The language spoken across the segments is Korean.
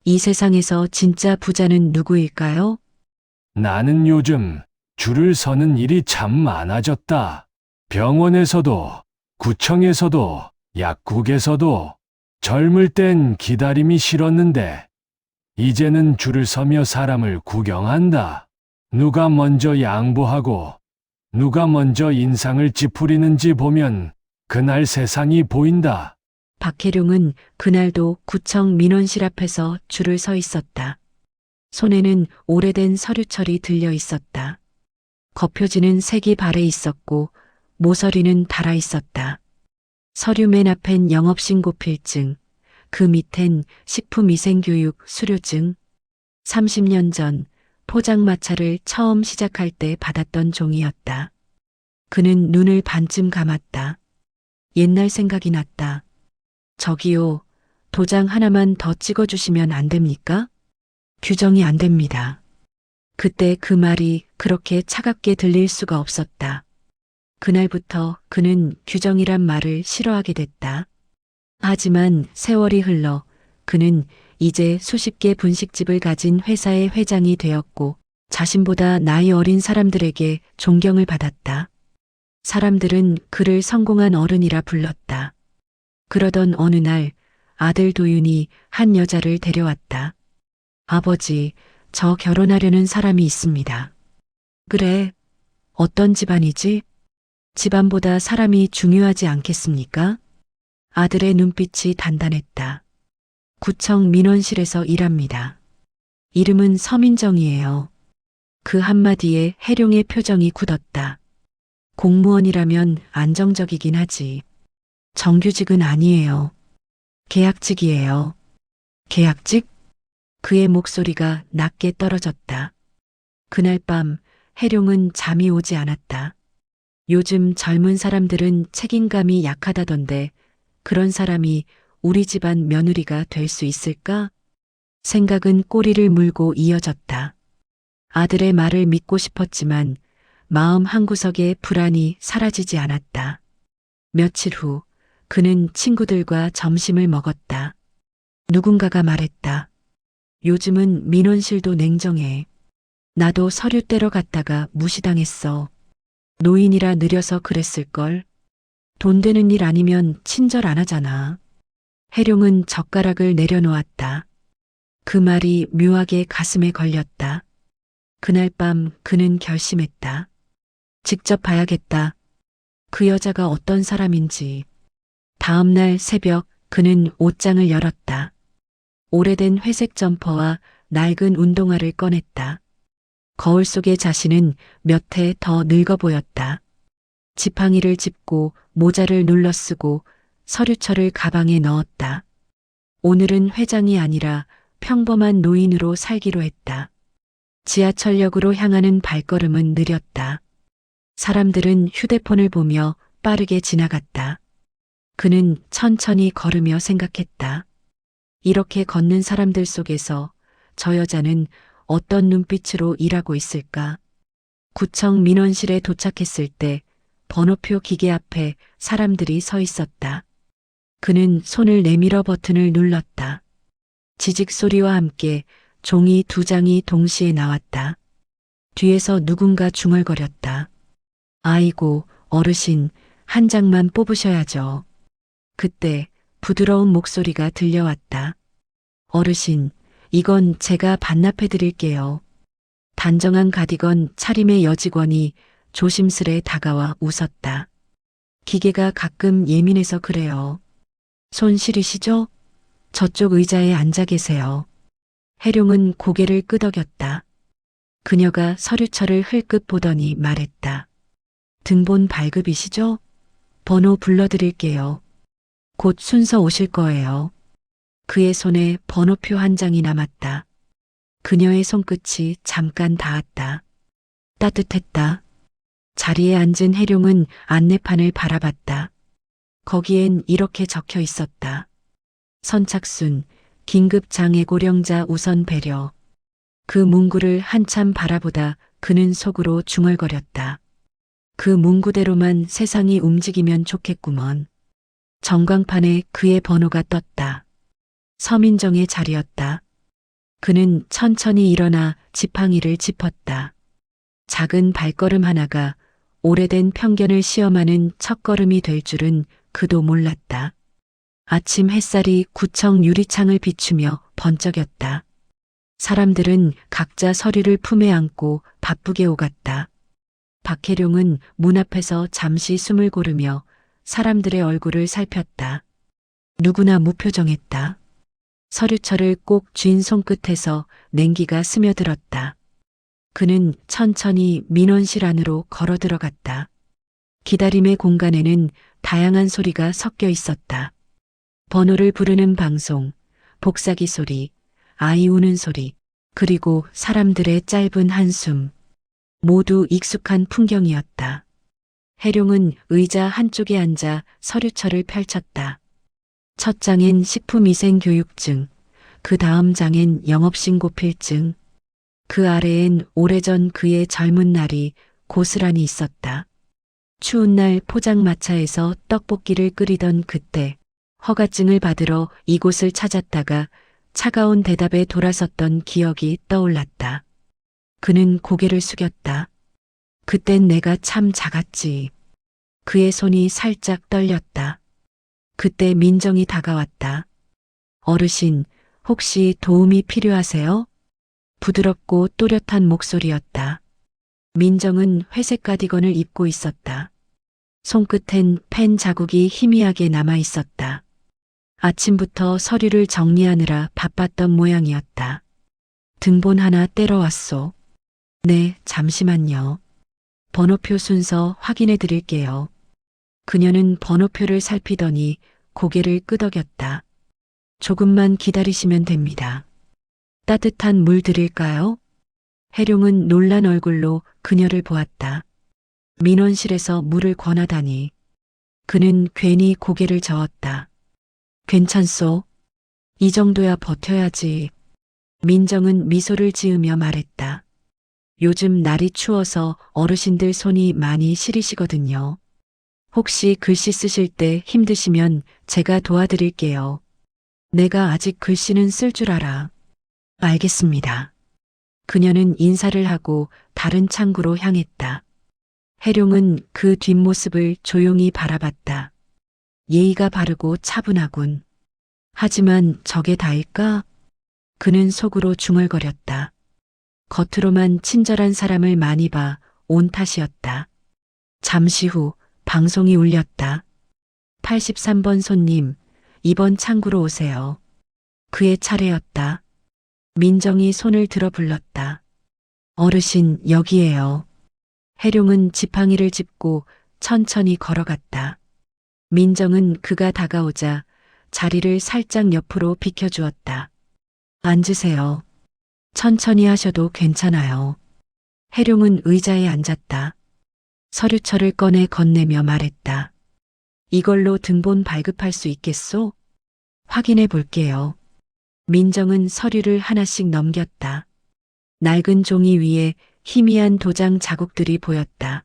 이 세상에서 진짜 부자는 누구일까요? 나는 요즘 줄을 서는 일이 참 많아졌다. 병원에서도, 구청에서도, 약국에서도 젊을 땐 기다림이 싫었는데, 이제는 줄을 서며 사람을 구경한다. 누가 먼저 양보하고, 누가 먼저 인상을 찌푸리는지 보면 그날 세상이 보인다. 박혜룡은 그날도 구청 민원실 앞에서 줄을 서 있었다. 손에는 오래된 서류철이 들려 있었다. 거표지는 색이 발해 있었고 모서리는 달아 있었다. 서류 맨 앞엔 영업신고필증, 그 밑엔 식품위생교육 수료증, 30년 전 포장마차를 처음 시작할 때 받았던 종이었다. 그는 눈을 반쯤 감았다. 옛날 생각이 났다. 저기요, 도장 하나만 더 찍어주시면 안 됩니까? 규정이 안 됩니다. 그때 그 말이 그렇게 차갑게 들릴 수가 없었다. 그날부터 그는 규정이란 말을 싫어하게 됐다. 하지만 세월이 흘러 그는 이제 수십 개 분식집을 가진 회사의 회장이 되었고 자신보다 나이 어린 사람들에게 존경을 받았다. 사람들은 그를 성공한 어른이라 불렀다. 그러던 어느 날 아들 도윤이 한 여자를 데려왔다. 아버지, 저 결혼하려는 사람이 있습니다. 그래, 어떤 집안이지? 집안보다 사람이 중요하지 않겠습니까? 아들의 눈빛이 단단했다. 구청 민원실에서 일합니다. 이름은 서민정이에요. 그 한마디에 해룡의 표정이 굳었다. 공무원이라면 안정적이긴 하지. 정규직은 아니에요. 계약직이에요. 계약직? 그의 목소리가 낮게 떨어졌다. 그날 밤 해룡은 잠이 오지 않았다. 요즘 젊은 사람들은 책임감이 약하다던데 그런 사람이 우리 집안 며느리가 될 수 있을까? 생각은 꼬리를 물고 이어졌다. 아들의 말을 믿고 싶었지만 마음 한구석에 불안이 사라지지 않았다. 며칠 후 그는 친구들과 점심을 먹었다. 누군가가 말했다. 요즘은 민원실도 냉정해. 나도 서류 떼러 갔다가 무시당했어. 노인이라 느려서 그랬을걸. 돈 되는 일 아니면 친절 안 하잖아. 해룡은 젓가락을 내려놓았다. 그 말이 묘하게 가슴에 걸렸다. 그날 밤 그는 결심했다. 직접 봐야겠다. 그 여자가 어떤 사람인지. 다음 날 새벽 그는 옷장을 열었다. 오래된 회색 점퍼와 낡은 운동화를 꺼냈다. 거울 속의 자신은 몇 해 더 늙어 보였다. 지팡이를 짚고 모자를 눌러 쓰고 서류철을 가방에 넣었다. 오늘은 회장이 아니라 평범한 노인으로 살기로 했다. 지하철역으로 향하는 발걸음은 느렸다. 사람들은 휴대폰을 보며 빠르게 지나갔다. 그는 천천히 걸으며 생각했다. 이렇게 걷는 사람들 속에서 저 여자는 어떤 눈빛으로 일하고 있을까? 구청 민원실에 도착했을 때 번호표 기계 앞에 사람들이 서 있었다. 그는 손을 내밀어 버튼을 눌렀다. 지직 소리와 함께 종이 2장이 동시에 나왔다. 뒤에서 누군가 중얼거렸다. 아이고, 어르신, 한 장만 뽑으셔야죠. 그때 부드러운 목소리가 들려왔다. 어르신, 이건 제가 반납해 드릴게요. 단정한 가디건 차림의 여직원이 조심스레 다가와 웃었다. 기계가 가끔 예민해서 그래요. 손 시리시죠? 저쪽 의자에 앉아 계세요. 해룡은 고개를 끄덕였다. 그녀가 서류철을 흘끗 보더니 말했다. 등본 발급이시죠? 번호 불러드릴게요. 곧 순서 오실 거예요. 그의 손에 번호표 한 장이 남았다. 그녀의 손끝이 잠깐 닿았다. 따뜻했다. 자리에 앉은 해룡은 안내판을 바라봤다. 거기엔 이렇게 적혀 있었다. 선착순, 긴급 장애 고령자 우선 배려. 그 문구를 한참 바라보다 그는 속으로 중얼거렸다. 그 문구대로만 세상이 움직이면 좋겠구먼. 전광판에 그의 번호가 떴다. 서민정의 자리였다. 그는 천천히 일어나 지팡이를 짚었다. 작은 발걸음 하나가 오래된 편견을 시험하는 첫걸음이 될 줄은 그도 몰랐다. 아침 햇살이 구청 유리창을 비추며 번쩍였다. 사람들은 각자 서류를 품에 안고 바쁘게 오갔다. 박혜룡은 문 앞에서 잠시 숨을 고르며 사람들의 얼굴을 살폈다. 누구나 무표정했다. 서류철을 꼭 쥔 손끝에서 냉기가 스며들었다. 그는 천천히 민원실 안으로 걸어 들어갔다. 기다림의 공간에는 다양한 소리가 섞여 있었다. 번호를 부르는 방송, 복사기 소리, 아이 우는 소리, 그리고 사람들의 짧은 한숨. 모두 익숙한 풍경이었다. 해룡은 의자 한쪽에 앉아 서류철을 펼쳤다. 첫 장엔 식품위생교육증, 그 다음 장엔 영업신고필증, 그 아래엔 오래전 그의 젊은 날이 고스란히 있었다. 추운 날 포장마차에서 떡볶이를 끓이던 그때 허가증을 받으러 이곳을 찾았다가 차가운 대답에 돌아섰던 기억이 떠올랐다. 그는 고개를 숙였다. 그땐 내가 참 작았지. 그의 손이 살짝 떨렸다. 그때 민정이 다가왔다. 어르신, 혹시 도움이 필요하세요? 부드럽고 또렷한 목소리였다. 민정은 회색 가디건을 입고 있었다. 손끝엔 펜 자국이 희미하게 남아 있었다. 아침부터 서류를 정리하느라 바빴던 모양이었다. 등본 하나 떼러 왔소. 네, 잠시만요. 번호표 순서 확인해 드릴게요. 그녀는 번호표를 살피더니 고개를 끄덕였다. 조금만 기다리시면 됩니다. 따뜻한 물 드릴까요? 해룡은 놀란 얼굴로 그녀를 보았다. 민원실에서 물을 권하다니. 그는 괜히 고개를 저었다. 괜찮소? 이 정도야 버텨야지. 민정은 미소를 지으며 말했다. 요즘 날이 추워서 어르신들 손이 많이 시리시거든요. 혹시 글씨 쓰실 때 힘드시면 제가 도와드릴게요. 내가 아직 글씨는 쓸 줄 알아. 알겠습니다. 그녀는 인사를 하고 다른 창구로 향했다. 해룡은 그 뒷모습을 조용히 바라봤다. 예의가 바르고 차분하군. 하지만 저게 다일까? 그는 속으로 중얼거렸다. 겉으로만 친절한 사람을 많이 봐 온 탓이었다. 잠시 후 방송이 울렸다. 83번 손님, 이번 창구로 오세요. 그의 차례였다. 민정이 손을 들어 불렀다. 어르신, 여기에요. 해룡은 지팡이를 짚고 천천히 걸어갔다. 민정은 그가 다가오자 자리를 살짝 옆으로 비켜주었다. 앉으세요. 천천히 하셔도 괜찮아요. 해룡은 의자에 앉았다. 서류철을 꺼내 건네며 말했다. 이걸로 등본 발급할 수 있겠소? 확인해 볼게요. 민정은 서류를 하나씩 넘겼다. 낡은 종이 위에 희미한 도장 자국들이 보였다.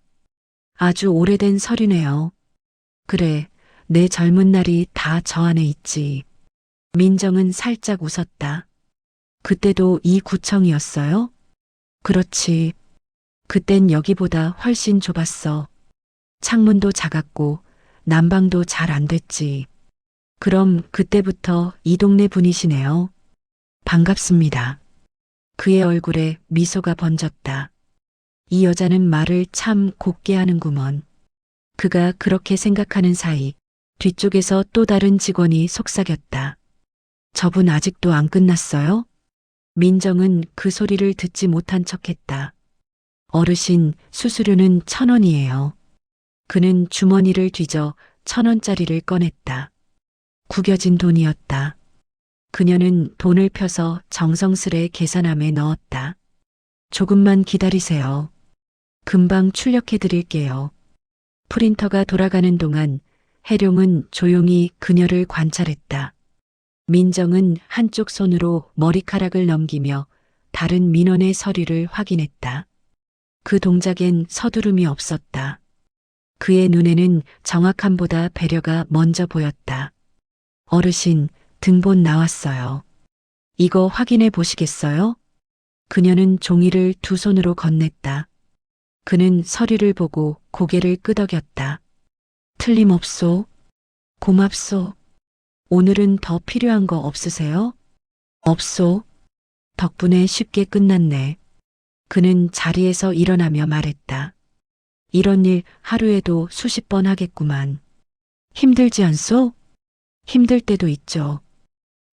아주 오래된 서류네요. 그래, 내 젊은 날이 다 저 안에 있지. 민정은 살짝 웃었다. 그때도 이 구청이었어요? 그렇지. 그땐 여기보다 훨씬 좁았어. 창문도 작았고 난방도 잘 안 됐지. 그럼 그때부터 이 동네 분이시네요. 반갑습니다. 그의 얼굴에 미소가 번졌다. 이 여자는 말을 참 곱게 하는구먼. 그가 그렇게 생각하는 사이 뒤쪽에서 또 다른 직원이 속삭였다. 저분 아직도 안 끝났어요? 민정은 그 소리를 듣지 못한 척했다. 어르신, 수수료는 1,000원이에요. 그는 주머니를 뒤져 1,000원짜리를 꺼냈다. 구겨진 돈이었다. 그녀는 돈을 펴서 정성스레 계산함에 넣었다. 조금만 기다리세요. 금방 출력해 드릴게요. 프린터가 돌아가는 동안 해룡은 조용히 그녀를 관찰했다. 민정은 한쪽 손으로 머리카락을 넘기며 다른 민원의 서류를 확인했다. 그 동작엔 서두름이 없었다. 그의 눈에는 정확함보다 배려가 먼저 보였다. 어르신, 등본 나왔어요. 이거 확인해 보시겠어요? 그녀는 종이를 두 손으로 건넸다. 그는 서류를 보고 고개를 끄덕였다. 틀림없소. 고맙소. 오늘은 더 필요한 거 없으세요? 없소. 덕분에 쉽게 끝났네. 그는 자리에서 일어나며 말했다. 이런 일 하루에도 수십 번 하겠구만. 힘들지 않소? 힘들 때도 있죠.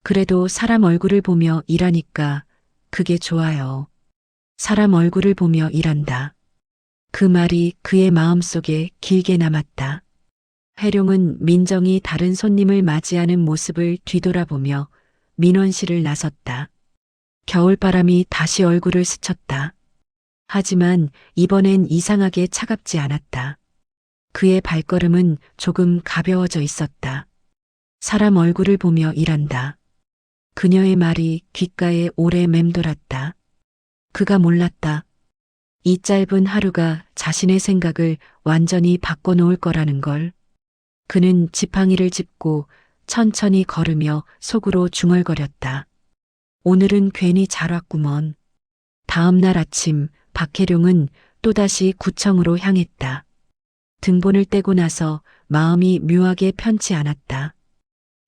그래도 사람 얼굴을 보며 일하니까 그게 좋아요. 사람 얼굴을 보며 일한다. 그 말이 그의 마음속에 길게 남았다. 해룡은 민정이 다른 손님을 맞이하는 모습을 뒤돌아보며 민원실을 나섰다. 겨울바람이 다시 얼굴을 스쳤다. 하지만 이번엔 이상하게 차갑지 않았다. 그의 발걸음은 조금 가벼워져 있었다. 사람 얼굴을 보며 일한다. 그녀의 말이 귓가에 오래 맴돌았다. 그가 몰랐다. 이 짧은 하루가 자신의 생각을 완전히 바꿔놓을 거라는 걸. 그는 지팡이를 짚고 천천히 걸으며 속으로 중얼거렸다. 오늘은 괜히 잘 왔구먼. 다음 날 아침 박혜룡은 또다시 구청으로 향했다. 등본을 떼고 나서 마음이 묘하게 편치 않았다.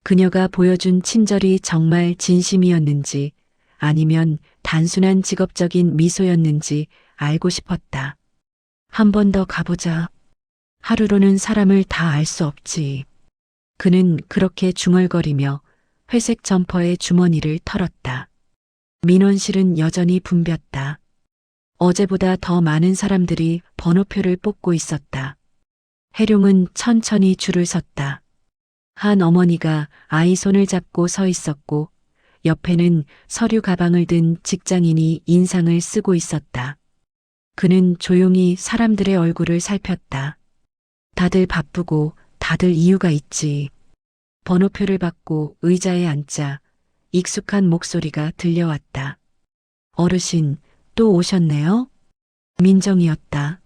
그녀가 보여준 친절이 정말 진심이었는지 아니면 단순한 직업적인 미소였는지 알고 싶었다. 한 번 더 가보자. 하루로는 사람을 다 알 수 없지. 그는 그렇게 중얼거리며 회색 점퍼의 주머니를 털었다. 민원실은 여전히 붐볐다. 어제보다 더 많은 사람들이 번호표를 뽑고 있었다. 해룡은 천천히 줄을 섰다. 한 어머니가 아이 손을 잡고 서 있었고 옆에는 서류 가방을 든 직장인이 인상을 쓰고 있었다. 그는 조용히 사람들의 얼굴을 살폈다. 다들 바쁘고 다들 이유가 있지. 번호표를 받고 의자에 앉자 익숙한 목소리가 들려왔다. 어르신, 또 오셨네요? 민정이었다.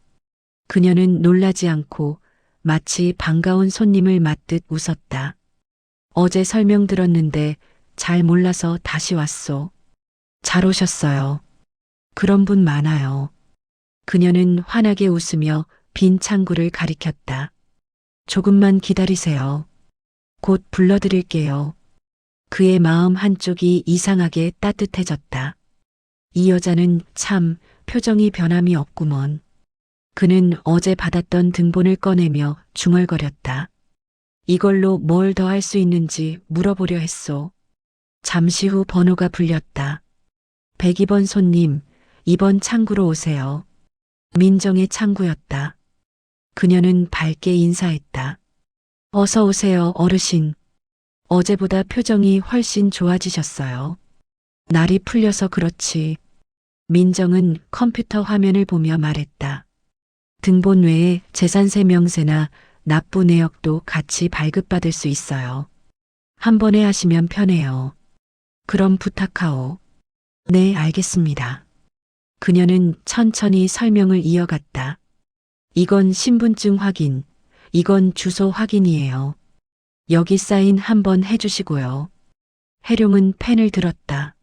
그녀는 놀라지 않고 마치 반가운 손님을 맞듯 웃었다. 어제 설명 들었는데 잘 몰라서 다시 왔소. 잘 오셨어요. 그런 분 많아요. 그녀는 환하게 웃으며 빈 창구를 가리켰다. 조금만 기다리세요. 곧 불러드릴게요. 그의 마음 한쪽이 이상하게 따뜻해졌다. 이 여자는 참 표정이 변함이 없구먼. 그는 어제 받았던 등본을 꺼내며 중얼거렸다. 이걸로 뭘 더 할 수 있는지 물어보려 했소. 잠시 후 번호가 불렸다. 102번 손님, 이번 창구로 오세요. 민정의 창구였다. 그녀는 밝게 인사했다. 어서 오세요, 어르신. 어제보다 표정이 훨씬 좋아지셨어요. 날이 풀려서 그렇지. 민정은 컴퓨터 화면을 보며 말했다. 등본 외에 재산세 명세나 납부 내역도 같이 발급받을 수 있어요. 한 번에 하시면 편해요. 그럼 부탁하오. 네, 알겠습니다. 그녀는 천천히 설명을 이어갔다. 이건 신분증 확인, 이건 주소 확인이에요. 여기 사인 한번 해주시고요. 해룡은 펜을 들었다.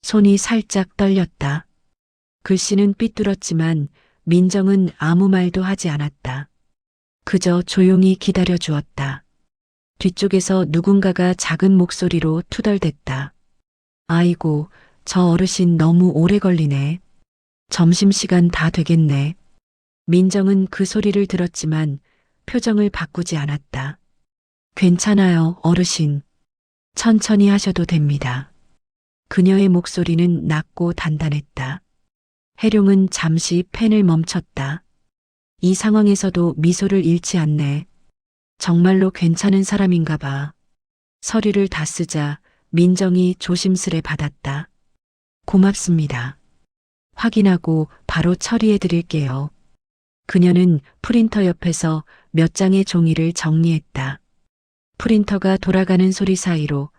손이 살짝 떨렸다. 글씨는 삐뚤었지만 민정은 아무 말도 하지 않았다. 그저 조용히 기다려 주었다. 뒤쪽에서 누군가가 작은 목소리로 투덜댔다. 아이고, 저 어르신 너무 오래 걸리네. 점심시간 다 되겠네. 민정은 그 소리를 들었지만 표정을 바꾸지 않았다. 괜찮아요, 어르신. 천천히 하셔도 됩니다. 그녀의 목소리는 낮고 단단했다. 해룡은 잠시 펜을 멈췄다. 이 상황에서도 미소를 잃지 않네. 정말로 괜찮은 사람인가 봐. 서류를 다 쓰자 민정이 조심스레 받았다. 고맙습니다. 확인하고 바로 처리해 드릴게요. 그녀는 프린터 옆에서 몇 장의 종이를 정리했다. 프린터가 돌아가는 소리 사이로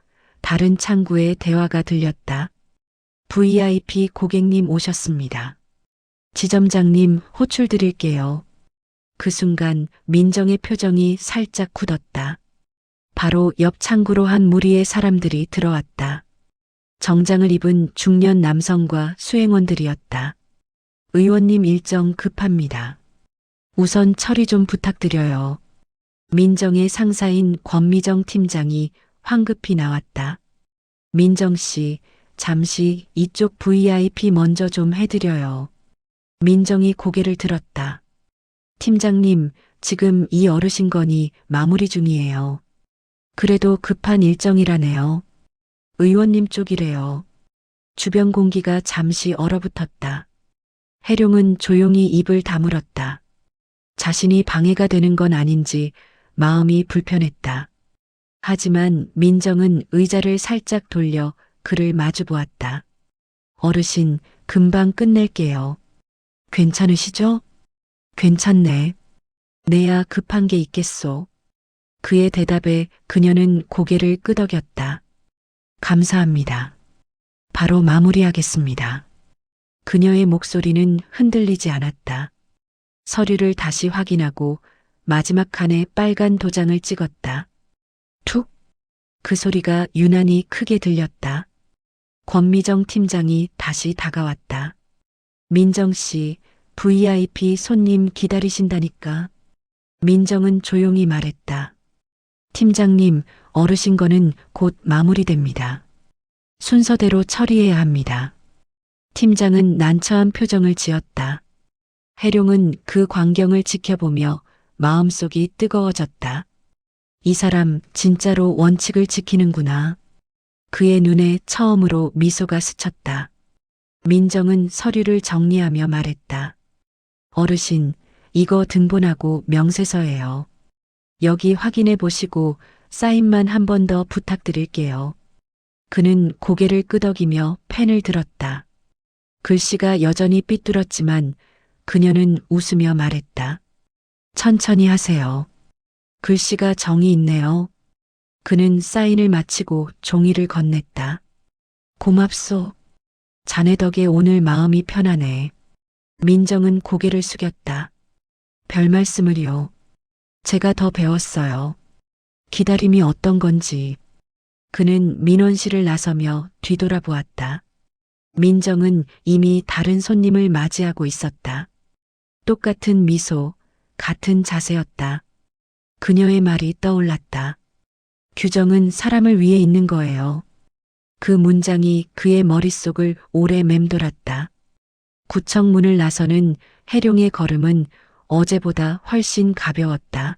다른 창구에 대화가 들렸다. VIP 고객님 오셨습니다. 지점장님 호출 드릴게요. 그 순간 민정의 표정이 살짝 굳었다. 바로 옆 창구로 한 무리의 사람들이 들어왔다. 정장을 입은 중년 남성과 수행원들이었다. 의원님 일정 급합니다. 우선 처리 좀 부탁드려요. 민정의 상사인 권미정 팀장이 황급히 나왔다. 민정 씨, 잠시 이쪽 VIP 먼저 좀 해드려요. 민정이 고개를 들었다. 팀장님, 지금 이 어르신 건이 마무리 중이에요. 그래도 급한 일정이라네요. 의원님 쪽이래요. 주변 공기가 잠시 얼어붙었다. 해룡은 조용히 입을 다물었다. 자신이 방해가 되는 건 아닌지 마음이 불편했다. 하지만 민정은 의자를 살짝 돌려 그를 마주 보았다. 어르신, 금방 끝낼게요. 괜찮으시죠? 괜찮네. 내야 급한 게 있겠소. 그의 대답에 그녀는 고개를 끄덕였다. 감사합니다. 바로 마무리하겠습니다. 그녀의 목소리는 흔들리지 않았다. 서류를 다시 확인하고 마지막 칸에 빨간 도장을 찍었다. 툭! 그 소리가 유난히 크게 들렸다. 권미정 팀장이 다시 다가왔다. 민정 씨, VIP 손님 기다리신다니까. 민정은 조용히 말했다. 팀장님, 어르신 거는 곧 마무리됩니다. 순서대로 처리해야 합니다. 팀장은 난처한 표정을 지었다. 해룡은 그 광경을 지켜보며 마음속이 뜨거워졌다. 이 사람 진짜로 원칙을 지키는구나. 그의 눈에 처음으로 미소가 스쳤다. 민정은 서류를 정리하며 말했다. 어르신, 이거 등본하고 명세서예요. 여기 확인해 보시고 사인만 한 번 더 부탁드릴게요. 그는 고개를 끄덕이며 펜을 들었다. 글씨가 여전히 삐뚤었지만 그녀는 웃으며 말했다. 천천히 하세요. 글씨가 정이 있네요. 그는 사인을 마치고 종이를 건넸다. 고맙소. 자네 덕에 오늘 마음이 편하네. 민정은 고개를 숙였다. 별 말씀을요. 제가 더 배웠어요. 기다림이 어떤 건지. 그는 민원실을 나서며 뒤돌아보았다. 민정은 이미 다른 손님을 맞이하고 있었다. 똑같은 미소, 같은 자세였다. 그녀의 말이 떠올랐다. 규정은 사람을 위해 있는 거예요. 그 문장이 그의 머릿속을 오래 맴돌았다. 구청 문을 나서는 해룡의 걸음은 어제보다 훨씬 가벼웠다.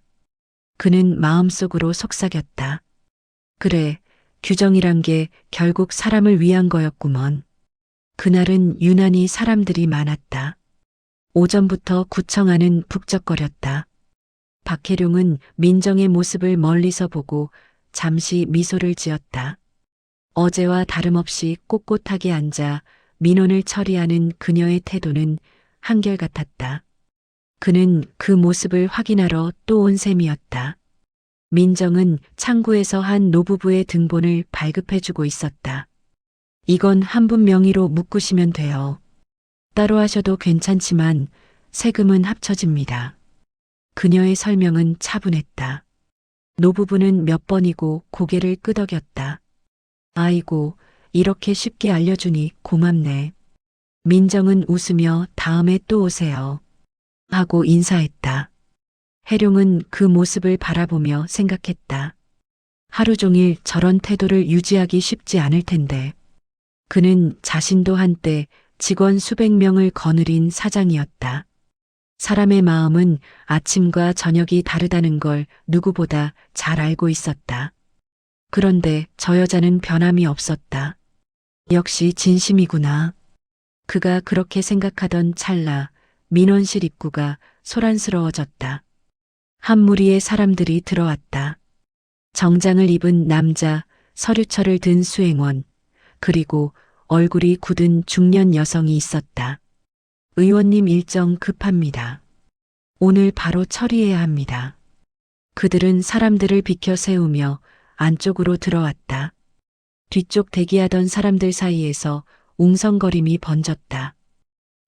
그는 마음속으로 속삭였다. 그래, 규정이란 게 결국 사람을 위한 거였구먼. 그날은 유난히 사람들이 많았다. 오전부터 구청 안은 북적거렸다. 박혜룡은 민정의 모습을 멀리서 보고 잠시 미소를 지었다. 어제와 다름없이 꼿꼿하게 앉아 민원을 처리하는 그녀의 태도는 한결같았다. 그는 그 모습을 확인하러 또 온 셈이었다. 민정은 창구에서 한 노부부의 등본을 발급해주고 있었다. 이건 한 분 명의로 묶으시면 돼요. 따로 하셔도 괜찮지만 세금은 합쳐집니다. 그녀의 설명은 차분했다. 노부부는 몇 번이고 고개를 끄덕였다. 아이고, 이렇게 쉽게 알려주니 고맙네. 민정은 웃으며 다음에 또 오세요. 하고 인사했다. 해룡은 그 모습을 바라보며 생각했다. 하루 종일 저런 태도를 유지하기 쉽지 않을 텐데. 그는 자신도 한때 직원 수백 명을 거느린 사장이었다. 사람의 마음은 아침과 저녁이 다르다는 걸 누구보다 잘 알고 있었다. 그런데 저 여자는 변함이 없었다. 역시 진심이구나. 그가 그렇게 생각하던 찰나 민원실 입구가 소란스러워졌다. 한 무리의 사람들이 들어왔다. 정장을 입은 남자, 서류철을 든 수행원, 그리고 얼굴이 굳은 중년 여성이 있었다. 의원님 일정 급합니다. 오늘 바로 처리해야 합니다. 그들은 사람들을 비켜 세우며 안쪽으로 들어왔다. 뒤쪽 대기하던 사람들 사이에서 웅성거림이 번졌다.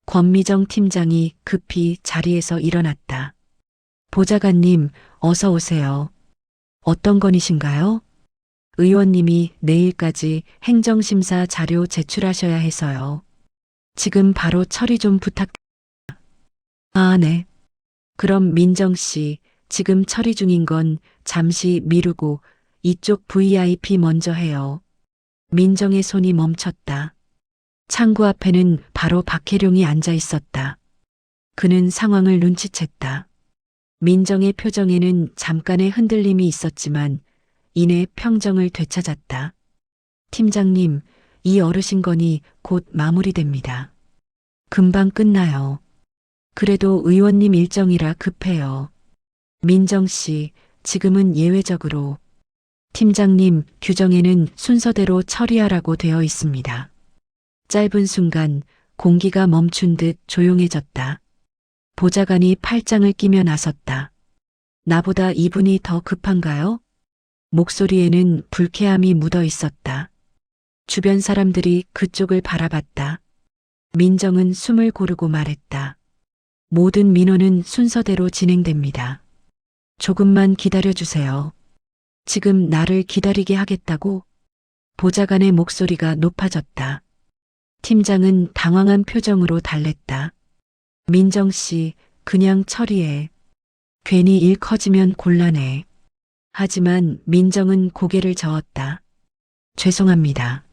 권미정 팀장이 급히 자리에서 일어났다. 보좌관님, 어서 오세요. 어떤 건이신가요? 의원님이 내일까지 행정심사 자료 제출하셔야 해서요. 지금 바로 처리 좀 아, 네. 그럼 민정 씨, 지금 처리 중인 건 잠시 미루고 이쪽 VIP 먼저 해요. 민정의 손이 멈췄다. 창구 앞에는 바로 박혜룡이 앉아 있었다. 그는 상황을 눈치챘다. 민정의 표정에는 잠깐의 흔들림이 있었지만 이내 평정을 되찾았다. 팀장님, 이 어르신 건이 곧 마무리됩니다. 금방 끝나요. 그래도 의원님 일정이라 급해요. 민정 씨, 지금은 예외적으로. 팀장님, 규정에는 순서대로 처리하라고 되어 있습니다. 짧은 순간 공기가 멈춘 듯 조용해졌다. 보좌관이 팔짱을 끼며 나섰다. 나보다 이분이 더 급한가요? 목소리에는 불쾌함이 묻어 있었다. 주변 사람들이 그쪽을 바라봤다. 민정은 숨을 고르고 말했다. 모든 민원은 순서대로 진행됩니다. 조금만 기다려주세요. 지금 나를 기다리게 하겠다고? 보좌관의 목소리가 높아졌다. 팀장은 당황한 표정으로 달랬다. 민정 씨, 그냥 처리해. 괜히 일 커지면 곤란해. 하지만 민정은 고개를 저었다. 죄송합니다.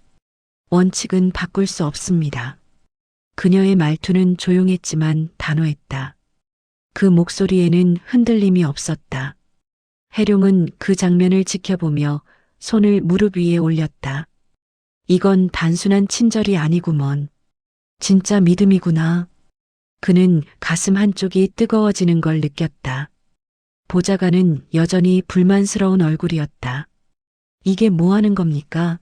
원칙은 바꿀 수 없습니다. 그녀의 말투는 조용했지만 단호했다. 그 목소리에는 흔들림이 없었다. 혜룡은 그 장면을 지켜보며 손을 무릎 위에 올렸다. 이건 단순한 친절이 아니구먼. 진짜 믿음이구나. 그는 가슴 한쪽이 뜨거워지는 걸 느꼈다. 보좌관은 여전히 불만스러운 얼굴이었다. 이게 뭐 하는 겁니까?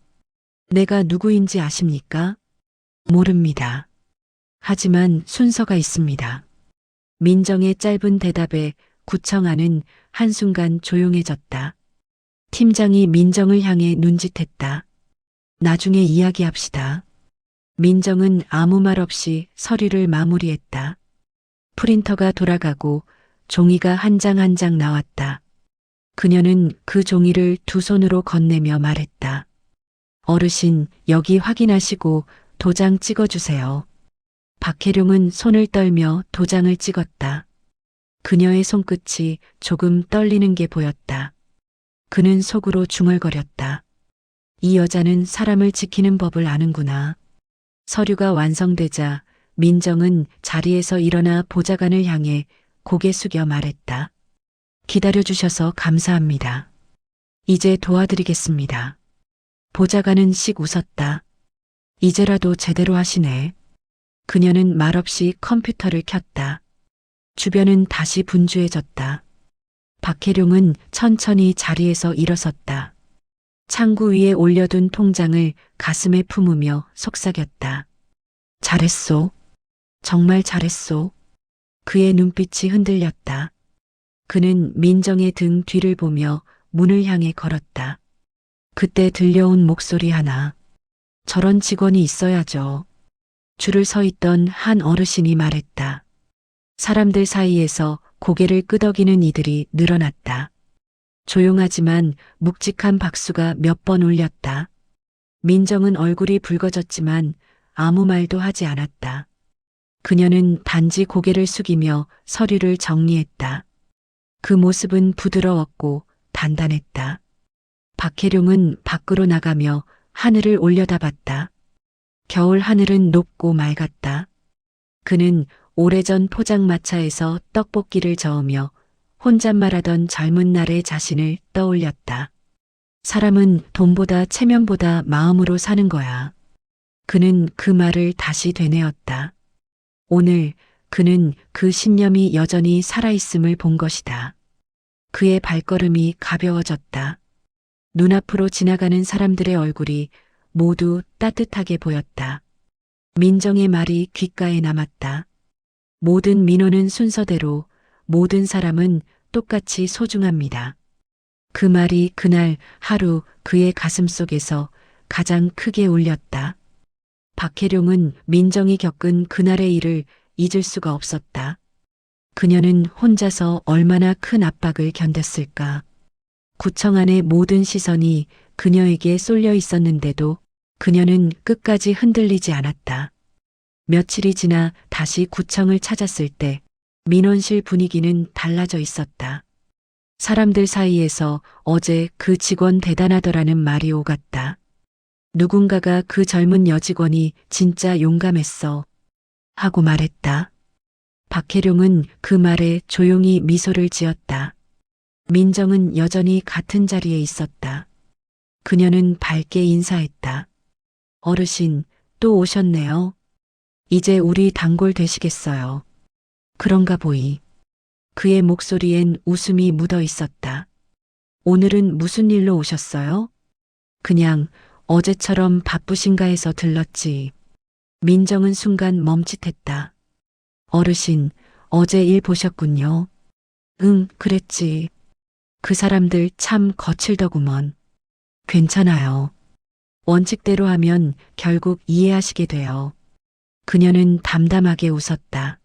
내가 누구인지 아십니까? 모릅니다. 하지만 순서가 있습니다. 민정의 짧은 대답에 구청안은 한순간 조용해졌다. 팀장이 민정을 향해 눈짓했다. 나중에 이야기합시다. 민정은 아무 말 없이 서류를 마무리했다. 프린터가 돌아가고 종이가 한 장 한 장 나왔다. 그녀는 그 종이를 두 손으로 건네며 말했다. 어르신, 여기 확인하시고 도장 찍어주세요. 박혜룡은 손을 떨며 도장을 찍었다. 그녀의 손끝이 조금 떨리는 게 보였다. 그는 속으로 중얼거렸다. 이 여자는 사람을 지키는 법을 아는구나. 서류가 완성되자 민정은 자리에서 일어나 보좌관을 향해 고개 숙여 말했다. 기다려주셔서 감사합니다. 이제 도와드리겠습니다. 보좌관은 씩 웃었다. 이제라도 제대로 하시네. 그녀는 말없이 컴퓨터를 켰다. 주변은 다시 분주해졌다. 박혜룡은 천천히 자리에서 일어섰다. 창구 위에 올려둔 통장을 가슴에 품으며 속삭였다. 잘했소. 정말 잘했소. 그의 눈빛이 흔들렸다. 그는 민정의 등 뒤를 보며 문을 향해 걸었다. 그때 들려온 목소리 하나. 저런 직원이 있어야죠. 줄을 서 있던 한 어르신이 말했다. 사람들 사이에서 고개를 끄덕이는 이들이 늘어났다. 조용하지만 묵직한 박수가 몇 번 울렸다. 민정은 얼굴이 붉어졌지만 아무 말도 하지 않았다. 그녀는 단지 고개를 숙이며 서류를 정리했다. 그 모습은 부드러웠고 단단했다. 박혜룡은 밖으로 나가며 하늘을 올려다봤다. 겨울 하늘은 높고 맑았다. 그는 오래전 포장마차에서 떡볶이를 저으며 혼잣말하던 젊은 날의 자신을 떠올렸다. 사람은 돈보다 체면보다 마음으로 사는 거야. 그는 그 말을 다시 되뇌었다. 오늘 그는 그 신념이 여전히 살아있음을 본 것이다. 그의 발걸음이 가벼워졌다. 눈앞으로 지나가는 사람들의 얼굴이 모두 따뜻하게 보였다. 민정의 말이 귓가에 남았다. 모든 민원은 순서대로, 모든 사람은 똑같이 소중합니다. 그 말이 그날 하루 그의 가슴 속에서 가장 크게 울렸다. 박혜룡은 민정이 겪은 그날의 일을 잊을 수가 없었다. 그녀는 혼자서 얼마나 큰 압박을 견뎠을까. 구청 안의 모든 시선이 그녀에게 쏠려 있었는데도 그녀는 끝까지 흔들리지 않았다. 며칠이 지나 다시 구청을 찾았을 때 민원실 분위기는 달라져 있었다. 사람들 사이에서 어제 그 직원 대단하더라는 말이 오갔다. 누군가가 그 젊은 여직원이 진짜 용감했어 하고 말했다. 박혜룡은 그 말에 조용히 미소를 지었다. 민정은 여전히 같은 자리에 있었다. 그녀는 밝게 인사했다. 어르신, 또 오셨네요. 이제 우리 단골 되시겠어요. 그런가 보이. 그의 목소리엔 웃음이 묻어 있었다. 오늘은 무슨 일로 오셨어요? 그냥 어제처럼 바쁘신가 해서 들렀지. 민정은 순간 멈칫했다. 어르신, 어제 일 보셨군요. 응, 그랬지. 그 사람들 참 거칠더구먼. 괜찮아요. 원칙대로 하면 결국 이해하시게 돼요. 그녀는 담담하게 웃었다.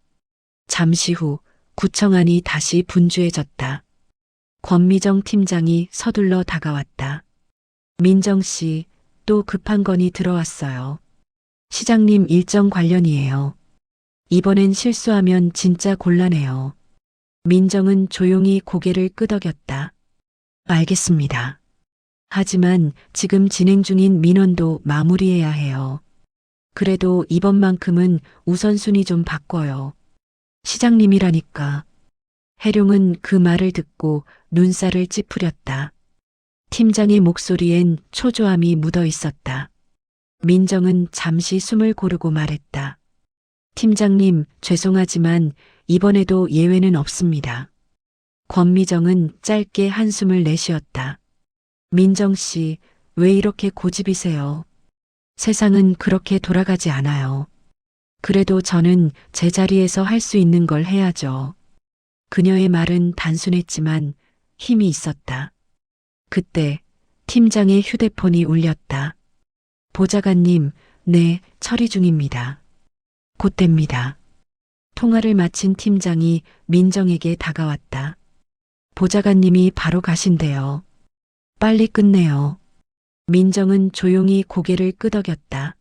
잠시 후 구청 안이 다시 분주해졌다. 권미정 팀장이 서둘러 다가왔다. 민정 씨, 또 급한 건이 들어왔어요. 시장님 일정 관련이에요. 이번엔 실수하면 진짜 곤란해요. 민정은 조용히 고개를 끄덕였다. 알겠습니다. 하지만 지금 진행 중인 민원도 마무리해야 해요. 그래도 이번만큼은 우선순위 좀 바꿔요. 시장님이라니까. 해룡은 그 말을 듣고 눈살을 찌푸렸다. 팀장의 목소리엔 초조함이 묻어 있었다. 민정은 잠시 숨을 고르고 말했다. 팀장님, 죄송하지만 이번에도 예외는 없습니다. 권미정은 짧게 한숨을 내쉬었다. 민정 씨, 왜 이렇게 고집이세요? 세상은 그렇게 돌아가지 않아요. 그래도 저는 제 자리에서 할 수 있는 걸 해야죠. 그녀의 말은 단순했지만 힘이 있었다. 그때 팀장의 휴대폰이 울렸다. 보좌관님, 네, 처리 중입니다. 곧 됩니다. 통화를 마친 팀장이 민정에게 다가왔다. 보좌관님이 바로 가신대요. 빨리 끝내요. 민정은 조용히 고개를 끄덕였다.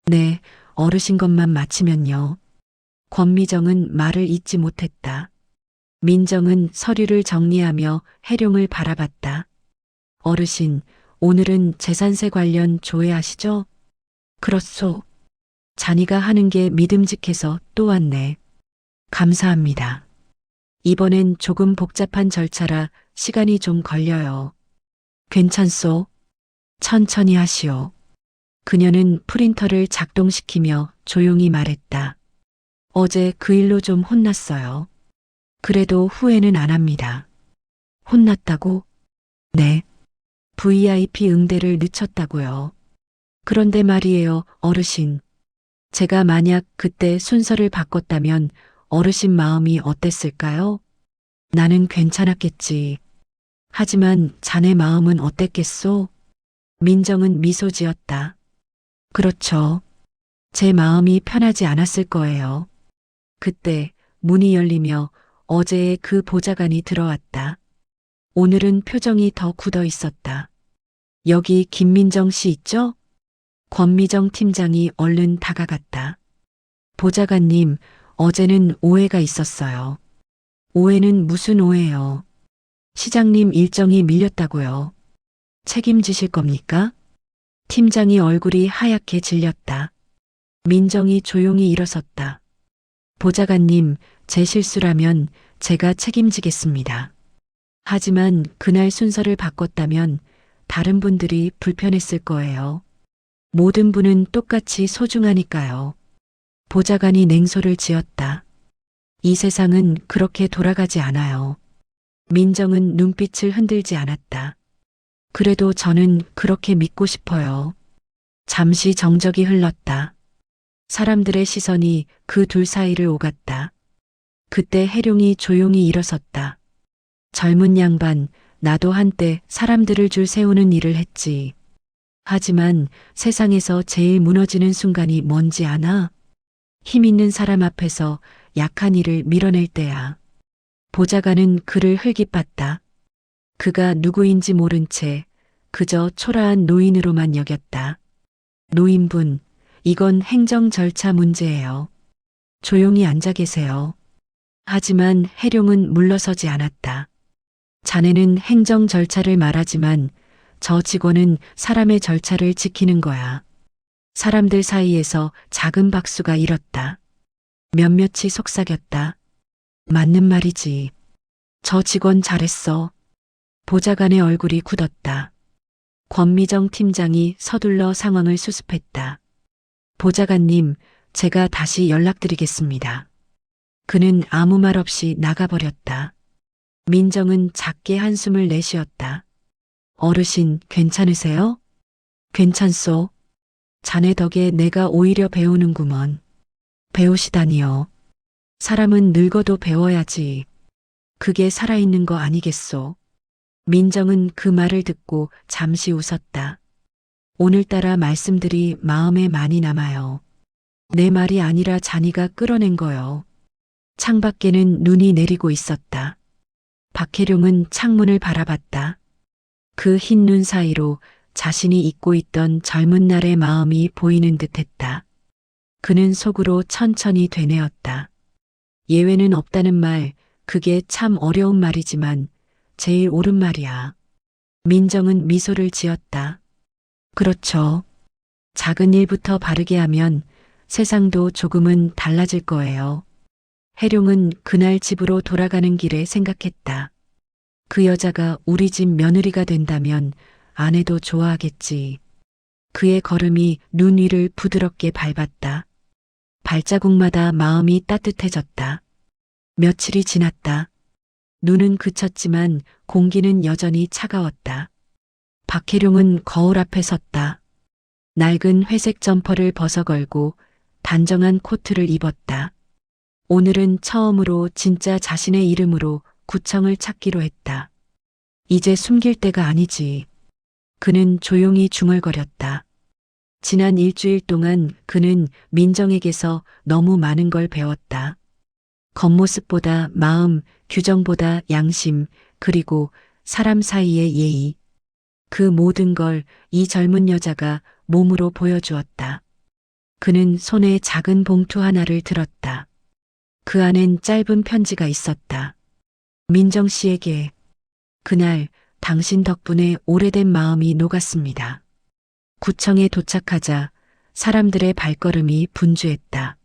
네, 어르신 것만 마치면요. 권미정은 말을 잇지 못했다. 민정은 서류를 정리하며 해룡을 바라봤다. 어르신, 오늘은 재산세 관련 조회하시죠? 그렇소. 자니가 하는 게 믿음직해서 또 왔네. 감사합니다. 이번엔 조금 복잡한 절차라 시간이 좀 걸려요. 괜찮소? 천천히 하시오. 그녀는 프린터를 작동시키며 조용히 말했다. 어제 그 일로 좀 혼났어요. 그래도 후회는 안 합니다. 혼났다고? 네. VIP 응대를 늦췄다고요. 그런데 말이에요, 어르신. 제가 만약 그때 순서를 바꿨다면 어르신 마음이 어땠을까요? 나는 괜찮았겠지. 하지만 자네 마음은 어땠겠소? 민정은 미소 지었다. 그렇죠. 제 마음이 편하지 않았을 거예요. 그때 문이 열리며 어제의 그 보좌관이 들어왔다. 오늘은 표정이 더 굳어 있었다. 여기 김민정 씨 있죠? 권미정 팀장이 얼른 다가갔다. 보좌관님, 어제는 오해가 있었어요. 오해는 무슨 오해요? 시장님 일정이 밀렸다고요. 책임지실 겁니까? 팀장이 얼굴이 하얗게 질렸다. 민정이 조용히 일어섰다. 보좌관님, 제 실수라면 제가 책임지겠습니다. 하지만 그날 순서를 바꿨다면 다른 분들이 불편했을 거예요. 모든 분은 똑같이 소중하니까요. 보좌관이 냉소를 지었다. 이 세상은 그렇게 돌아가지 않아요. 민정은 눈빛을 흔들지 않았다. 그래도 저는 그렇게 믿고 싶어요. 잠시 정적이 흘렀다. 사람들의 시선이 그 둘 사이를 오갔다. 그때 해룡이 조용히 일어섰다. 젊은 양반, 나도 한때 사람들을 줄 세우는 일을 했지. 하지만 세상에서 제일 무너지는 순간이 뭔지 아나? 힘 있는 사람 앞에서 약한 이를 밀어낼 때야. 보좌관은 그를 흘깃봤다. 그가 누구인지 모른 채 그저 초라한 노인으로만 여겼다. 노인분, 이건 행정 절차 문제예요. 조용히 앉아 계세요. 하지만 해룡은 물러서지 않았다. 자네는 행정 절차를 말하지만 저 직원은 사람의 절차를 지키는 거야. 사람들 사이에서 작은 박수가 일었다. 몇몇이 속삭였다. 맞는 말이지. 저 직원 잘했어. 보좌관의 얼굴이 굳었다. 권미정 팀장이 서둘러 상황을 수습했다. 보좌관님, 제가 다시 연락드리겠습니다. 그는 아무 말 없이 나가버렸다. 민정은 작게 한숨을 내쉬었다. 어르신, 괜찮으세요? 괜찮소. 자네 덕에 내가 오히려 배우는구먼. 배우시다니요. 사람은 늙어도 배워야지. 그게 살아있는 거 아니겠소. 민정은 그 말을 듣고 잠시 웃었다. 오늘따라 말씀들이 마음에 많이 남아요. 내 말이 아니라 자니가 끌어낸 거요. 창밖에는 눈이 내리고 있었다. 박혜룡은 창문을 바라봤다. 그 흰 눈 사이로 자신이 잊고 있던 젊은 날의 마음이 보이는 듯했다. 그는 속으로 천천히 되뇌었다. 예외는 없다는 말, 그게 참 어려운 말이지만 제일 옳은 말이야. 민정은 미소를 지었다. 그렇죠. 작은 일부터 바르게 하면 세상도 조금은 달라질 거예요. 해룡은 그날 집으로 돌아가는 길에 생각했다. 그 여자가 우리 집 며느리가 된다면 아내도 좋아하겠지. 그의 걸음이 눈 위를 부드럽게 밟았다. 발자국마다 마음이 따뜻해졌다. 며칠이 지났다. 눈은 그쳤지만 공기는 여전히 차가웠다. 박혜룡은 거울 앞에 섰다. 낡은 회색 점퍼를 벗어걸고 단정한 코트를 입었다. 오늘은 처음으로 진짜 자신의 이름으로 구청을 찾기로 했다. 이제 숨길 때가 아니지. 그는 조용히 중얼거렸다. 지난 일주일 동안 그는 민정에게서 너무 많은 걸 배웠다. 겉모습보다 마음, 규정보다 양심, 그리고 사람 사이의 예의. 그 모든 걸 이 젊은 여자가 몸으로 보여주었다. 그는 손에 작은 봉투 하나를 들었다. 그 안엔 짧은 편지가 있었다. 민정 씨에게. 그날 당신 덕분에 오래된 마음이 녹았습니다. 구청에 도착하자 사람들의 발걸음이 분주했다.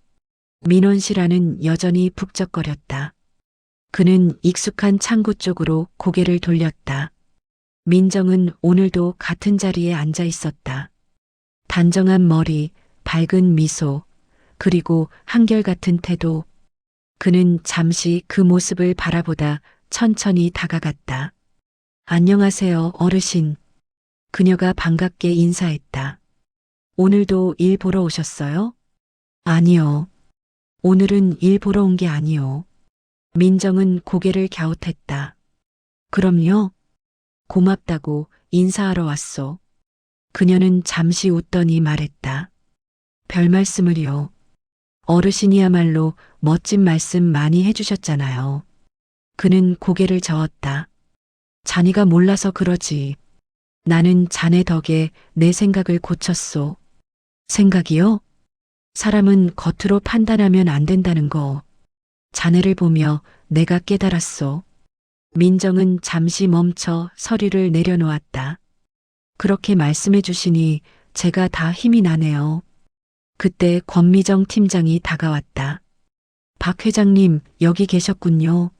민원 씨라는 여전히 북적거렸다. 그는 익숙한 창구 쪽으로 고개를 돌렸다. 민정은 오늘도 같은 자리에 앉아 있었다. 단정한 머리, 밝은 미소, 그리고 한결같은 태도. 그는 잠시 그 모습을 바라보다 천천히 다가갔다. 안녕하세요, 어르신. 그녀가 반갑게 인사했다. 오늘도 일 보러 오셨어요? 아니요. 오늘은 일 보러 온 게 아니요. 민정은 고개를 갸웃했다. 그럼요. 고맙다고 인사하러 왔소. 그녀는 잠시 웃더니 말했다. 별 말씀을요. 어르신이야말로 멋진 말씀 많이 해주셨잖아요. 그는 고개를 저었다. 자네가 몰라서 그러지. 나는 자네 덕에 내 생각을 고쳤소. 생각이요? 사람은 겉으로 판단하면 안 된다는 거. 자네를 보며 내가 깨달았소. 민정은 잠시 멈춰 서리를 내려놓았다. 그렇게 말씀해 주시니 제가 다 힘이 나네요. 그때 권미정 팀장이 다가왔다. 박 회장님, 여기 계셨군요.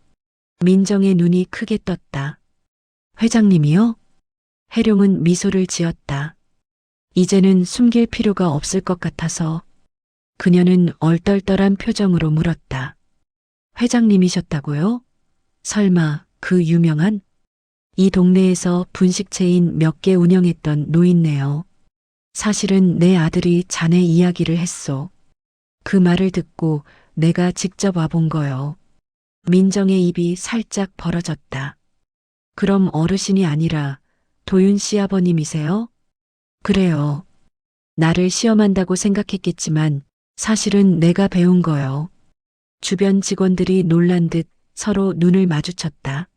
민정의 눈이 크게 떴다. 회장님이요? 해룡은 미소를 지었다. 이제는 숨길 필요가 없을 것 같아서. 그녀는 얼떨떨한 표정으로 물었다. 회장님이셨다고요? 설마 그 유명한? 이 동네에서 분식체인 몇 개 운영했던 노인네요. 사실은 내 아들이 자네 이야기를 했소. 그 말을 듣고 내가 직접 와본 거요. 민정의 입이 살짝 벌어졌다. 그럼 어르신이 아니라 도윤 시아버님이세요? 그래요. 나를 시험한다고 생각했겠지만 사실은 내가 배운 거요. 주변 직원들이 놀란 듯 서로 눈을 마주쳤다.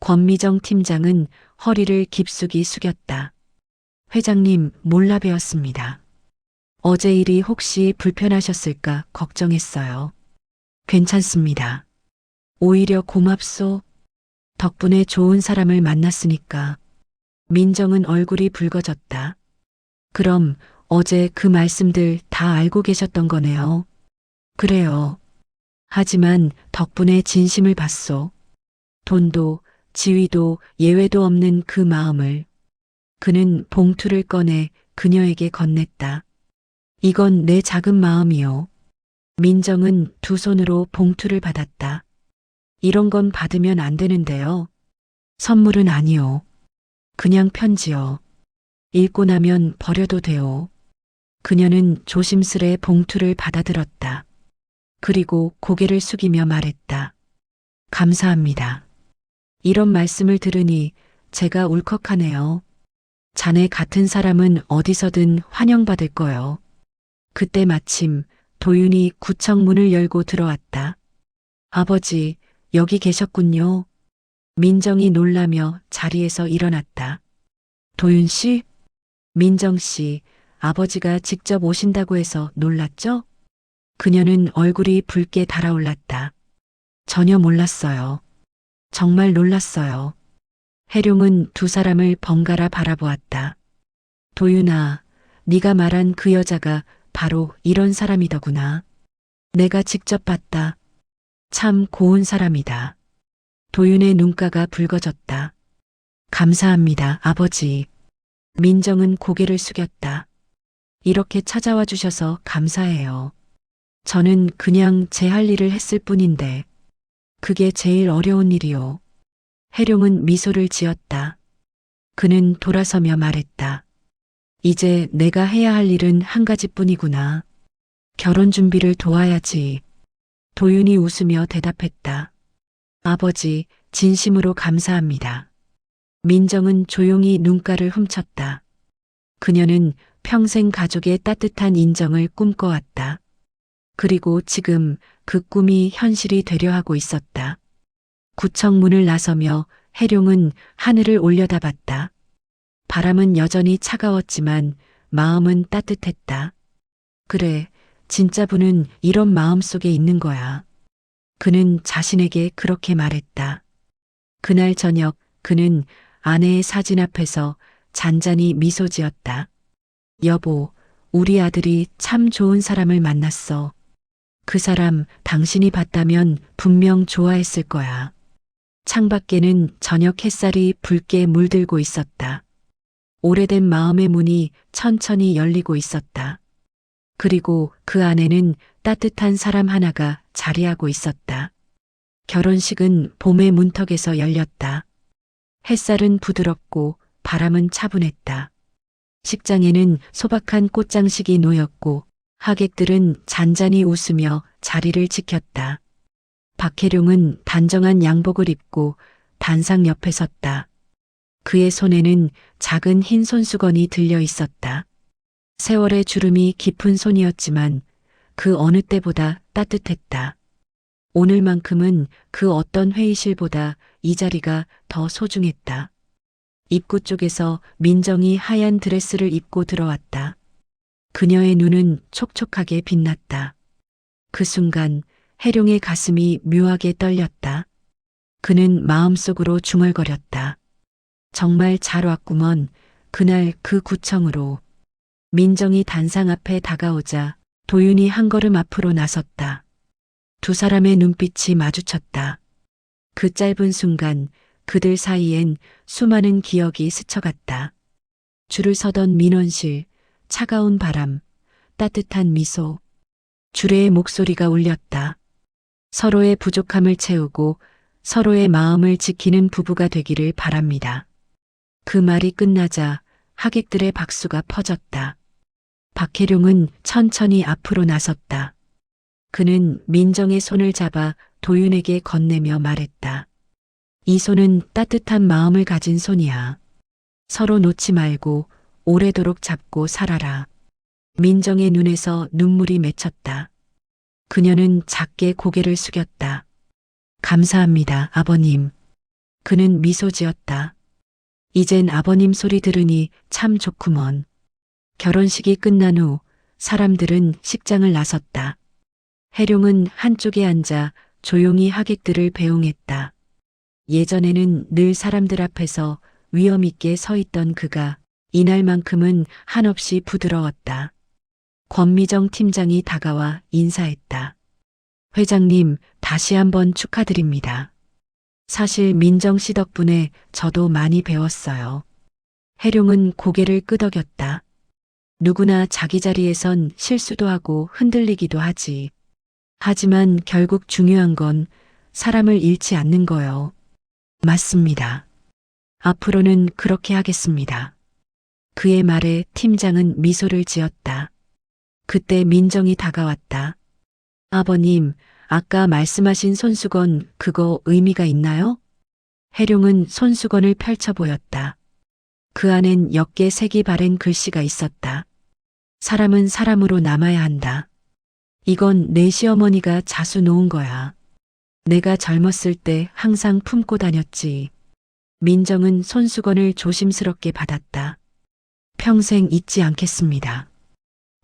권미정 팀장은 허리를 깊숙이 숙였다. 회장님, 몰라 뵈었습니다. 어제 일이 혹시 불편하셨을까 걱정했어요. 괜찮습니다. 오히려 고맙소. 덕분에 좋은 사람을 만났으니까. 민정은 얼굴이 붉어졌다. 그럼 어제 그 말씀들 다 알고 계셨던 거네요. 그래요. 하지만 덕분에 진심을 봤소. 돈도 지위도 예외도 없는 그 마음을. 그는 봉투를 꺼내 그녀에게 건넸다. 이건 내 작은 마음이요. 민정은 두 손으로 봉투를 받았다. 이런 건 받으면 안 되는데요. 선물은 아니요. 그냥 편지요. 읽고 나면 버려도 돼요. 그녀는 조심스레 봉투를 받아들었다. 그리고 고개를 숙이며 말했다. 감사합니다. 이런 말씀을 들으니 제가 울컥하네요. 자네 같은 사람은 어디서든 환영받을 거요. 그때 마침 도윤이 구청 문을 열고 들어왔다. 아버지, 여기 계셨군요. 민정이 놀라며 자리에서 일어났다. 도윤 씨? 민정 씨, 아버지가 직접 오신다고 해서 놀랐죠? 그녀는 얼굴이 붉게 달아올랐다. 전혀 몰랐어요. 정말 놀랐어요. 해룡은 두 사람을 번갈아 바라보았다. 도윤아, 네가 말한 그 여자가 바로 이런 사람이더구나. 내가 직접 봤다. 참 고운 사람이다. 도윤의 눈가가 붉어졌다. 감사합니다, 아버지. 민정은 고개를 숙였다. 이렇게 찾아와 주셔서 감사해요. 저는 그냥 제 할 일을 했을 뿐인데, 그게 제일 어려운 일이요. 해룡은 미소를 지었다. 그는 돌아서며 말했다. 이제 내가 해야 할 일은 한 가지뿐이구나. 결혼 준비를 도와야지. 도윤이 웃으며 대답했다. 아버지, 진심으로 감사합니다. 민정은 조용히 눈가를 훔쳤다. 그녀는 평생 가족의 따뜻한 인정을 꿈꿔왔다. 그리고 지금 그 꿈이 현실이 되려 하고 있었다. 구청 문을 나서며 해룡은 하늘을 올려다봤다. 바람은 여전히 차가웠지만 마음은 따뜻했다. 그래, 진짜 분은 이런 마음 속에 있는 거야. 그는 자신에게 그렇게 말했다. 그날 저녁 그는 아내의 사진 앞에서 잔잔히 미소 지었다. 여보, 우리 아들이 참 좋은 사람을 만났어. 그 사람 당신이 봤다면 분명 좋아했을 거야. 창밖에는 저녁 햇살이 붉게 물들고 있었다. 오래된 마음의 문이 천천히 열리고 있었다. 그리고 그 안에는 따뜻한 사람 하나가 자리하고 있었다. 결혼식은 봄의 문턱에서 열렸다. 햇살은 부드럽고 바람은 차분했다. 식장에는 소박한 꽃장식이 놓였고 하객들은 잔잔히 웃으며 자리를 지켰다. 박혜룡은 단정한 양복을 입고 단상 옆에 섰다. 그의 손에는 작은 흰 손수건이 들려 있었다. 세월의 주름이 깊은 손이었지만 그 어느 때보다 따뜻했다. 오늘만큼은 그 어떤 회의실보다 이 자리가 더 소중했다. 입구 쪽에서 민정이 하얀 드레스를 입고 들어왔다. 그녀의 눈은 촉촉하게 빛났다. 그 순간 해룡의 가슴이 묘하게 떨렸다. 그는 마음속으로 중얼거렸다. 정말 잘 왔구먼. 그날 그 구청으로. 민정이 단상 앞에 다가오자 도윤이 한 걸음 앞으로 나섰다. 두 사람의 눈빛이 마주쳤다. 그 짧은 순간 그들 사이엔 수많은 기억이 스쳐갔다. 줄을 서던 민원실, 차가운 바람, 따뜻한 미소, 주례의 목소리가 울렸다. 서로의 부족함을 채우고 서로의 마음을 지키는 부부가 되기를 바랍니다. 그 말이 끝나자 하객들의 박수가 퍼졌다. 박혜룡은 천천히 앞으로 나섰다. 그는 민정의 손을 잡아 도윤에게 건네며 말했다. 이 손은 따뜻한 마음을 가진 손이야. 서로 놓지 말고 오래도록 잡고 살아라. 민정의 눈에서 눈물이 맺혔다. 그녀는 작게 고개를 숙였다. 감사합니다, 아버님. 그는 미소 지었다. 이젠 아버님 소리 들으니 참 좋구먼. 결혼식이 끝난 후 사람들은 식장을 나섰다. 해룡은 한쪽에 앉아 조용히 하객들을 배웅했다. 예전에는 늘 사람들 앞에서 위엄 있게 서 있던 그가 이날만큼은 한없이 부드러웠다. 권미정 팀장이 다가와 인사했다. 회장님, 다시 한번 축하드립니다. 사실 민정 씨 덕분에 저도 많이 배웠어요. 해룡은 고개를 끄덕였다. 누구나 자기 자리에선 실수도 하고 흔들리기도 하지. 하지만 결국 중요한 건 사람을 잃지 않는 거요. 맞습니다. 앞으로는 그렇게 하겠습니다. 그의 말에 팀장은 미소를 지었다. 그때 민정이 다가왔다. 아버님, 아까 말씀하신 손수건 그거 의미가 있나요? 해룡은 손수건을 펼쳐 보였다. 그 안엔 옅게 색이 바랜 글씨가 있었다. 사람은 사람으로 남아야 한다. 이건 내 시어머니가 자수 놓은 거야. 내가 젊었을 때 항상 품고 다녔지. 민정은 손수건을 조심스럽게 받았다. 평생 잊지 않겠습니다.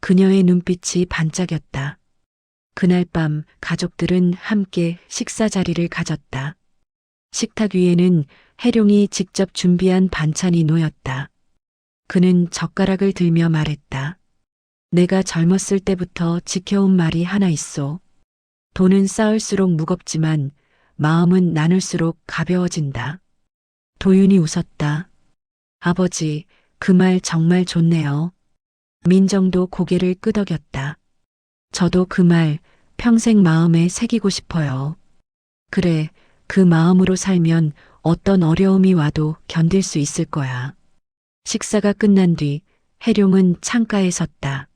그녀의 눈빛이 반짝였다. 그날 밤 가족들은 함께 식사 자리를 가졌다. 식탁 위에는 해룡이 직접 준비한 반찬이 놓였다. 그는 젓가락을 들며 말했다. 내가 젊었을 때부터 지켜온 말이 하나 있어. 돈은 쌓을수록 무겁지만 마음은 나눌수록 가벼워진다. 도윤이 웃었다. 아버지, 그 말 정말 좋네요. 민정도 고개를 끄덕였다. 저도 그 말 평생 마음에 새기고 싶어요. 그래, 그 마음으로 살면 어떤 어려움이 와도 견딜 수 있을 거야. 식사가 끝난 뒤 해룡은 창가에 섰다.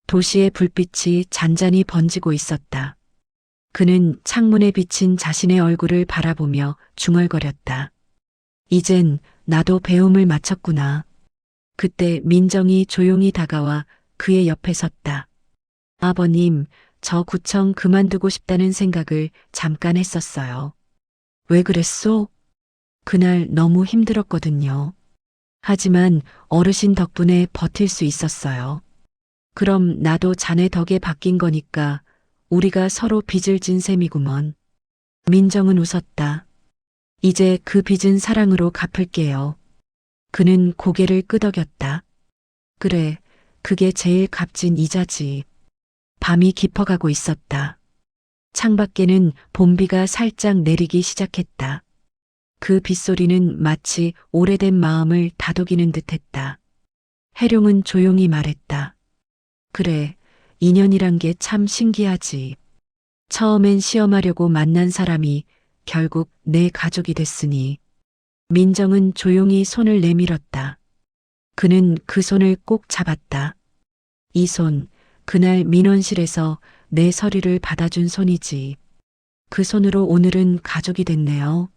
도시의 불빛이 잔잔히 번지고 있었다. 그는 창문에 비친 자신의 얼굴을 바라보며 중얼거렸다. 이젠 나도 배움을 마쳤구나. 그때 민정이 조용히 다가와 그의 옆에 섰다. 아버님, 저 구청 그만두고 싶다는 생각을 잠깐 했었어요. 왜 그랬소? 그날 너무 힘들었거든요. 하지만 어르신 덕분에 버틸 수 있었어요. 그럼 나도 자네 덕에 바뀐 거니까 우리가 서로 빚을 진 셈이구먼. 민정은 웃었다. 이제 그 빚은 사랑으로 갚을게요. 그는 고개를 끄덕였다. 그래, 그게 제일 값진 이자지. 밤이 깊어가고 있었다. 창밖에는 봄비가 살짝 내리기 시작했다. 그 빗소리는 마치 오래된 마음을 다독이는 듯했다. 해룡은 조용히 말했다. 그래, 인연이란 게 참 신기하지. 처음엔 시험하려고 만난 사람이 결국 내 가족이 됐으니. 민정은 조용히 손을 내밀었다. 그는 그 손을 꼭 잡았다. 이 손, 그날 민원실에서 내 서류를 받아준 손이지. 그 손으로 오늘은 가족이 됐네요.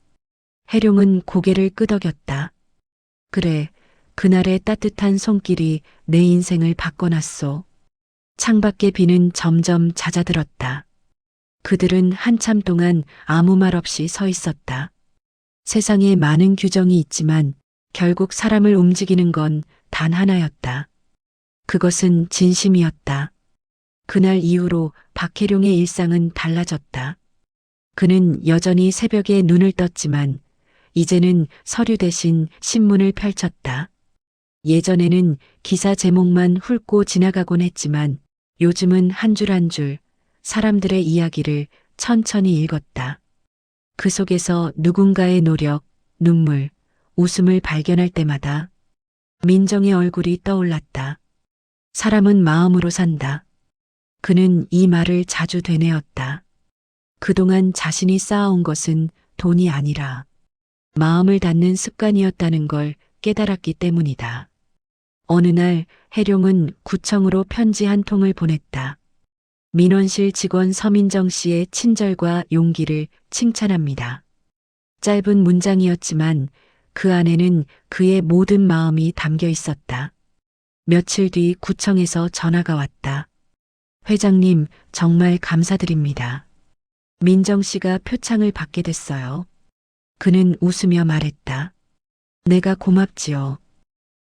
해룡은 고개를 끄덕였다. 그래, 그날의 따뜻한 손길이 내 인생을 바꿔놨소. 창밖의 비는 점점 잦아들었다. 그들은 한참 동안 아무 말 없이 서 있었다. 세상에 많은 규정이 있지만 결국 사람을 움직이는 건 단 하나였다. 그것은 진심이었다. 그날 이후로 박해룡의 일상은 달라졌다. 그는 여전히 새벽에 눈을 떴지만 이제는 서류 대신 신문을 펼쳤다. 예전에는 기사 제목만 훑고 지나가곤 했지만 요즘은 한 줄 한 줄 사람들의 이야기를 천천히 읽었다. 그 속에서 누군가의 노력, 눈물, 웃음을 발견할 때마다 민정의 얼굴이 떠올랐다. 사람은 마음으로 산다. 그는 이 말을 자주 되뇌었다. 그동안 자신이 쌓아온 것은 돈이 아니라 마음을 닫는 습관이었다는 걸 깨달았기 때문이다. 어느 날 해룡은 구청으로 편지 한 통을 보냈다. 민원실 직원 서민정 씨의 친절과 용기를 칭찬합니다. 짧은 문장이었지만 그 안에는 그의 모든 마음이 담겨 있었다. 며칠 뒤 구청에서 전화가 왔다. 회장님, 정말 감사드립니다. 민정 씨가 표창을 받게 됐어요. 그는 웃으며 말했다. 내가 고맙지요.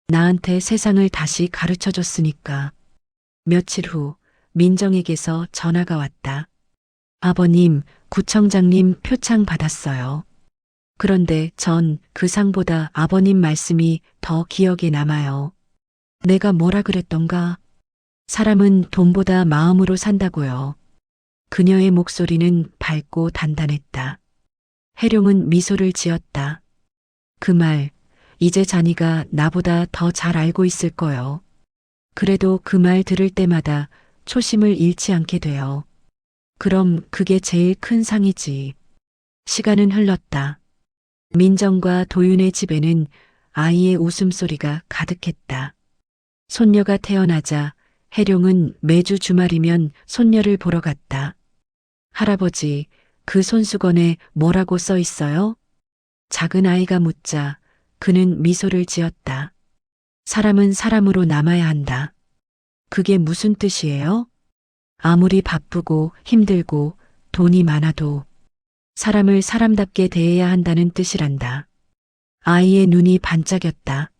나한테 세상을 다시 가르쳐 줬으니까. 며칠 후 민정에게서 전화가 왔다. 아버님, 구청장님 표창 받았어요. 그런데 전 그 상보다 아버님 말씀이 더 기억에 남아요. 내가 뭐라 그랬던가? 사람은 돈보다 마음으로 산다고요. 그녀의 목소리는 밝고 단단했다. 해룡은 미소를 지었다. 그 말, 이제 자니가 나보다 더 잘 알고 있을 거요. 그래도 그 말 들을 때마다 초심을 잃지 않게 돼요. 그럼 그게 제일 큰 상이지. 시간은 흘렀다. 민정과 도윤의 집에는 아이의 웃음소리가 가득했다. 손녀가 태어나자 해룡은 매주 주말이면 손녀를 보러 갔다. 할아버지, 그 손수건에 뭐라고 써 있어요? 작은 아이가 묻자 그는 미소를 지었다. 사람은 사람으로 남아야 한다. 그게 무슨 뜻이에요? 아무리 바쁘고 힘들고 돈이 많아도 사람을 사람답게 대해야 한다는 뜻이란다. 아이의 눈이 반짝였다.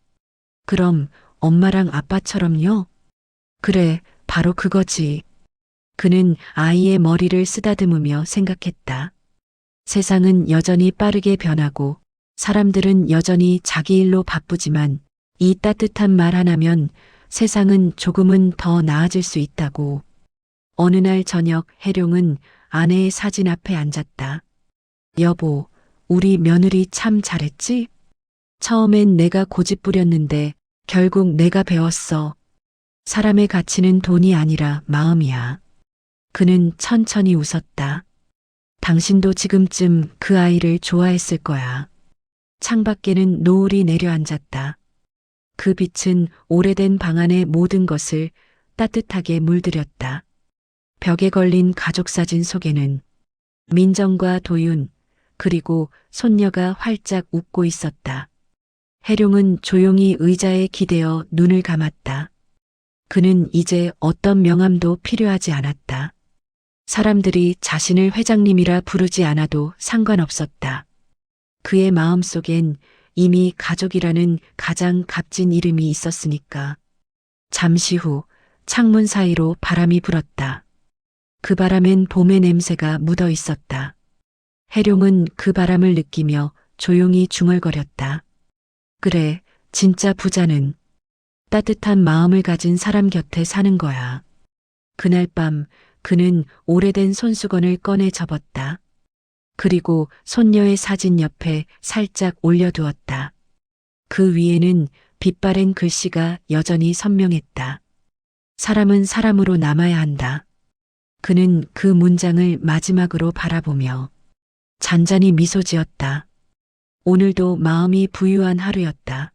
그럼 엄마랑 아빠처럼요? 그래, 바로 그거지. 그는 아이의 머리를 쓰다듬으며 생각했다. 세상은 여전히 빠르게 변하고 사람들은 여전히 자기 일로 바쁘지만 이 따뜻한 말 하나면 세상은 조금은 더 나아질 수 있다고. 어느 날 저녁 해룡은 아내의 사진 앞에 앉았다. 여보, 우리 며느리 참 잘했지? 처음엔 내가 고집 부렸는데 결국 내가 배웠어. 사람의 가치는 돈이 아니라 마음이야. 그는 천천히 웃었다. 당신도 지금쯤 그 아이를 좋아했을 거야. 창밖에는 노을이 내려앉았다. 그 빛은 오래된 방 안의 모든 것을 따뜻하게 물들였다. 벽에 걸린 가족 사진 속에는 민정과 도윤, 그리고 손녀가 활짝 웃고 있었다. 해룡은 조용히 의자에 기대어 눈을 감았다. 그는 이제 어떤 명함도 필요하지 않았다. 사람들이 자신을 회장님이라 부르지 않아도 상관없었다. 그의 마음속엔 이미 가족이라는 가장 값진 이름이 있었으니까. 잠시 후 창문 사이로 바람이 불었다. 그 바람엔 봄의 냄새가 묻어 있었다. 해룡은 그 바람을 느끼며 조용히 중얼거렸다. 그래, 진짜 부자는 따뜻한 마음을 가진 사람 곁에 사는 거야. 그날 밤 그는 오래된 손수건을 꺼내 접었다. 그리고 손녀의 사진 옆에 살짝 올려두었다. 그 위에는 빛바랜 글씨가 여전히 선명했다. 사람은 사람으로 남아야 한다. 그는 그 문장을 마지막으로 바라보며 잔잔히 미소 지었다. 오늘도 마음이 부유한 하루였다.